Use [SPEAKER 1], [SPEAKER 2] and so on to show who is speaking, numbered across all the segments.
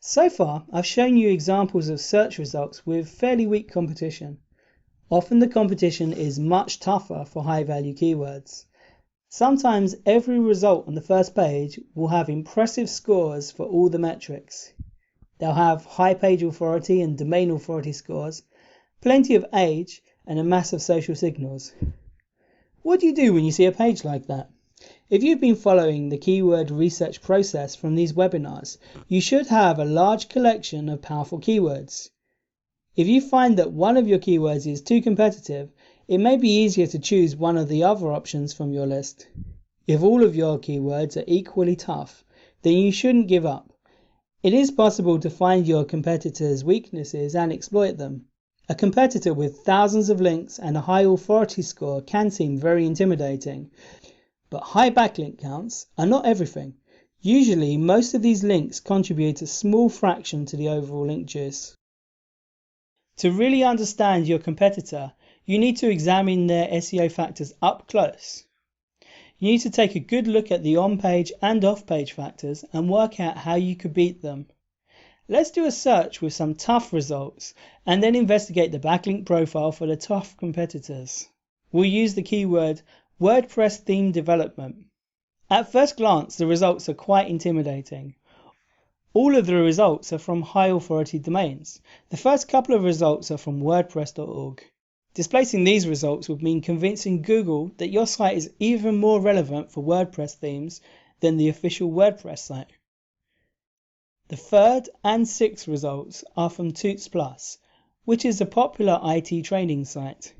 [SPEAKER 1] So far, I've shown you examples of search results with fairly weak competition. Often the competition is much tougher for high-value keywords. Sometimes every result on the first page will have impressive scores for all the metrics. They'll have high page authority and domain authority scores, plenty of age, and a mass of social signals. What do you do when you see a page like that? If you've been following the keyword research process from these webinars, you should have a large collection of powerful keywords. If you find that one of your keywords is too competitive, it may be easier to choose one of the other options from your list. If all of your keywords are equally tough, then you shouldn't give up. It is possible to find your competitor's weaknesses and exploit them. A competitor with thousands of links and a high authority score can seem very intimidating, but high backlink counts are not everything. Usually, most of these links contribute a small fraction to the overall link juice. To really understand your competitor, you need to examine their SEO factors up close. You need to take a good look at the on-page and off-page factors and work out how you could beat them. Let's do a search with some tough results and then investigate the backlink profile for the tough competitors. We'll use the keyword WordPress theme development. At first glance, the results are quite intimidating. All of the results are from high authority domains. The first couple of results are from WordPress.org. Displacing these results would mean convincing Google that your site is even more relevant for WordPress themes than the official WordPress site. The third and sixth results are from Toots Plus, which is a popular IT training site.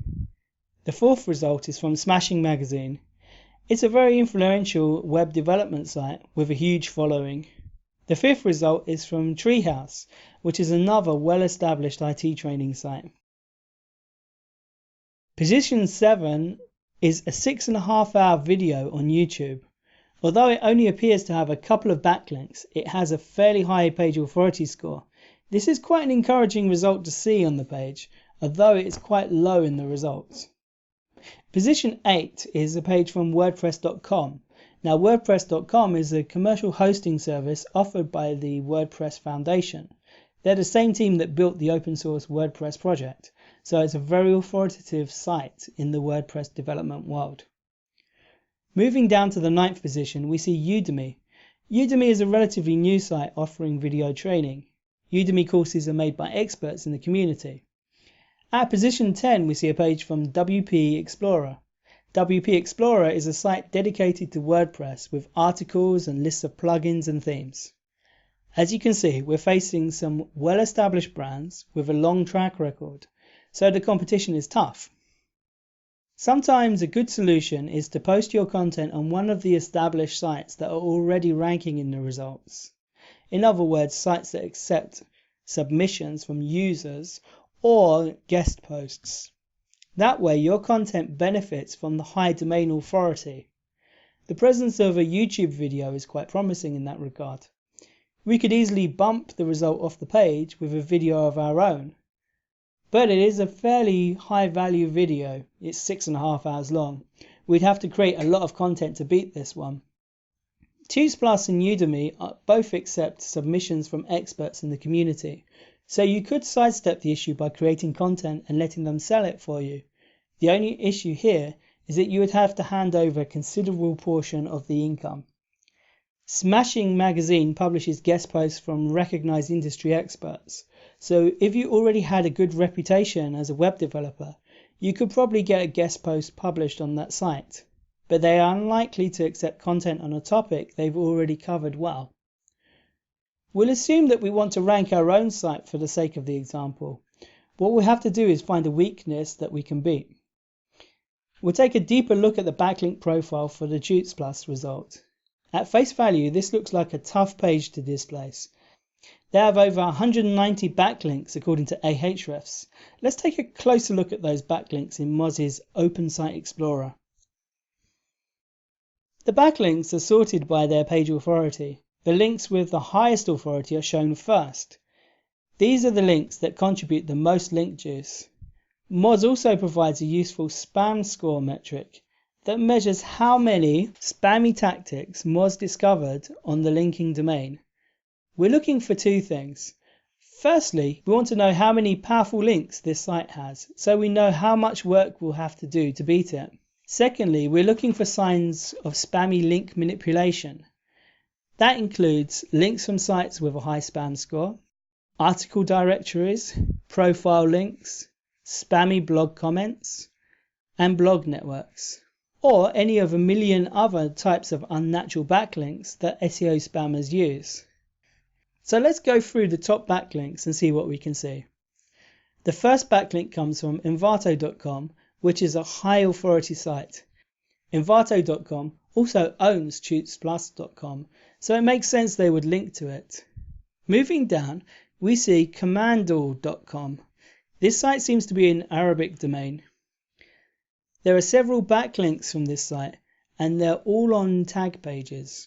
[SPEAKER 1] The fourth result is from Smashing Magazine. It's a very influential web development site with a huge following. The fifth result is from Treehouse, which is another well-established IT training site. Position 7 is a 6.5-hour video on YouTube. Although it only appears to have a couple of backlinks, it has a fairly high page authority score. This is quite an encouraging result to see on the page, although it is quite low in the results. Position 8 is a page from WordPress.com. Now, WordPress.com is a commercial hosting service offered by the WordPress Foundation. They're the same team that built the open source WordPress project, so it's a very authoritative site in the WordPress development world. Moving down to the 9th position, we see Udemy. Udemy is a relatively new site offering video training. Udemy courses are made by experts in the community. At position 10, we see a page from WP Explorer. WP Explorer is a site dedicated to WordPress with articles and lists of plugins and themes. As you can see, we're facing some well-established brands with a long track record, so the competition is tough. Sometimes a good solution is to post your content on one of the established sites that are already ranking in the results. In other words, sites that accept submissions from users or guest posts. That way your content benefits from the high domain authority. The presence of a YouTube video is quite promising in that regard. We could easily bump the result off the page with a video of our own. But it is a fairly high value video. It's 6.5 hours long. We'd have to create a lot of content to beat this one. Toots Plus and Udemy both accept submissions from experts in the community, so you could sidestep the issue by creating content and letting them sell it for you. The only issue here is that you would have to hand over a considerable portion of the income. Smashing Magazine publishes guest posts from recognized industry experts, so if you already had a good reputation as a web developer, you could probably get a guest post published on that site, but they are unlikely to accept content on a topic they've already covered well. We'll assume that we want to rank our own site for the sake of the example. What we'll have to do is find a weakness that we can beat. We'll take a deeper look at the backlink profile for the Toots Plus result. At face value, this looks like a tough page to displace. They have over 190 backlinks according to Ahrefs. Let's take a closer look at those backlinks in Moz's Open Site Explorer. The backlinks are sorted by their page authority. The links with the highest authority are shown first. These are the links that contribute the most link juice. Moz also provides a useful spam score metric that measures how many spammy tactics Moz discovered on the linking domain. We're looking for two things. Firstly, we want to know how many powerful links this site has, so we know how much work we'll have to do to beat it. Secondly, we're looking for signs of spammy link manipulation. That includes links from sites with a high spam score, article directories, profile links, spammy blog comments, and blog networks, or any of a million other types of unnatural backlinks that SEO spammers use. So let's go through the top backlinks and see what we can see. The first backlink comes from Envato.com, which is a high authority site. Envato.com also owns TutesPlus.com, so it makes sense they would link to it. Moving down, we see Commandal.com. This site seems to be an Arabic domain. There are several backlinks from this site, and they're all on tag pages.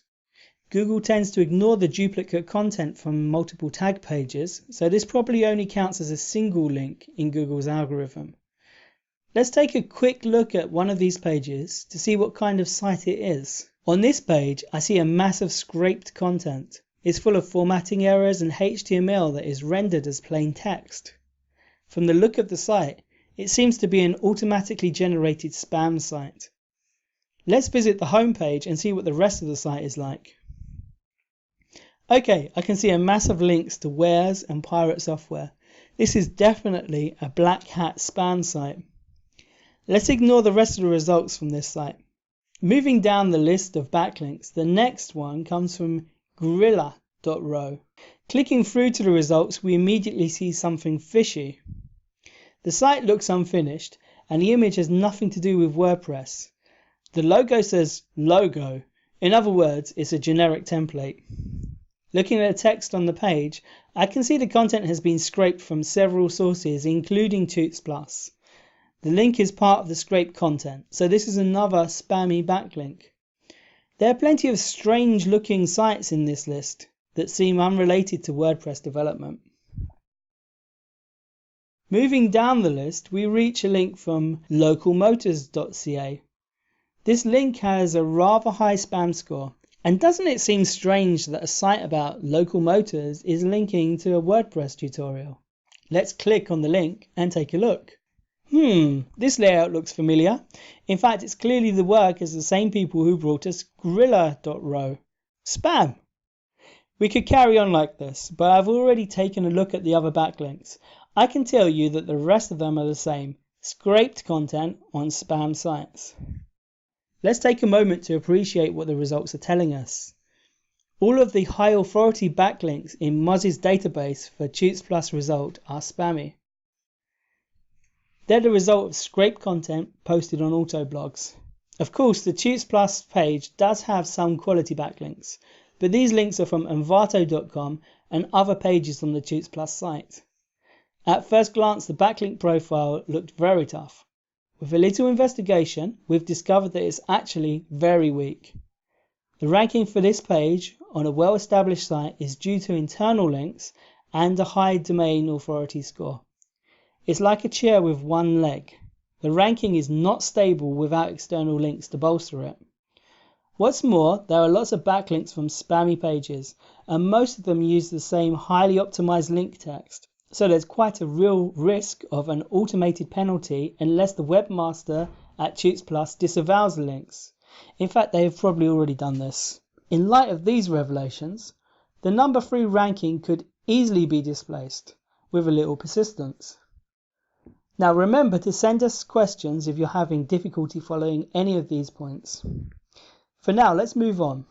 [SPEAKER 1] Google tends to ignore the duplicate content from multiple tag pages, so this probably only counts as a single link in Google's algorithm. Let's take a quick look at one of these pages to see what kind of site it is. On this page, I see a mass of scraped content. It's full of formatting errors and HTML that is rendered as plain text. From the look of the site, it seems to be an automatically generated spam site. Let's visit the home page and see what the rest of the site is like. Okay, I can see a mass of links to wares and pirate software. This is definitely a black hat spam site. Let's ignore the rest of the results from this site. Moving down the list of backlinks, the next one comes from Gorilla.ro. Clicking through to the results, we immediately see something fishy. The site looks unfinished, and the image has nothing to do with WordPress. The logo says logo. In other words, it's a generic template. Looking at the text on the page, I can see the content has been scraped from several sources, including TutesPlus. The link is part of the scraped content, so this is another spammy backlink. There are plenty of strange looking sites in this list that seem unrelated to WordPress development. Moving down the list, we reach a link from localmotors.ca. This link has a rather high spam score. And doesn't it seem strange that a site about local motors is linking to a WordPress tutorial? Let's click on the link and take a look. This layout looks familiar. In fact, it's clearly the work as the same people who brought us Gorilla.ro. Spam! We could carry on like this, but I've already taken a look at the other backlinks. I can tell you that the rest of them are the same. Scraped content on spam sites. Let's take a moment to appreciate what the results are telling us. All of the high authority backlinks in Moz's database for TutesPlus result are spammy. They're the result of scraped content posted on autoblogs. Of course, the TutesPlus page does have some quality backlinks, but these links are from Envato.com and other pages on the TutesPlus site. At first glance, the backlink profile looked very tough. With a little investigation, we've discovered that it's actually very weak. The ranking for this page on a well-established site is due to internal links and a high domain authority score. It's like a chair with one leg. The ranking is not stable without external links to bolster it. What's more, there are lots of backlinks from spammy pages, and most of them use the same highly optimized link text. So there's quite a real risk of an automated penalty unless the webmaster at TutesPlus disavows the links. In fact, they have probably already done this. In light of these revelations, the number 3 ranking could easily be displaced with a little persistence. Now remember to send us questions if you're having difficulty following any of these points. For now, let's move on.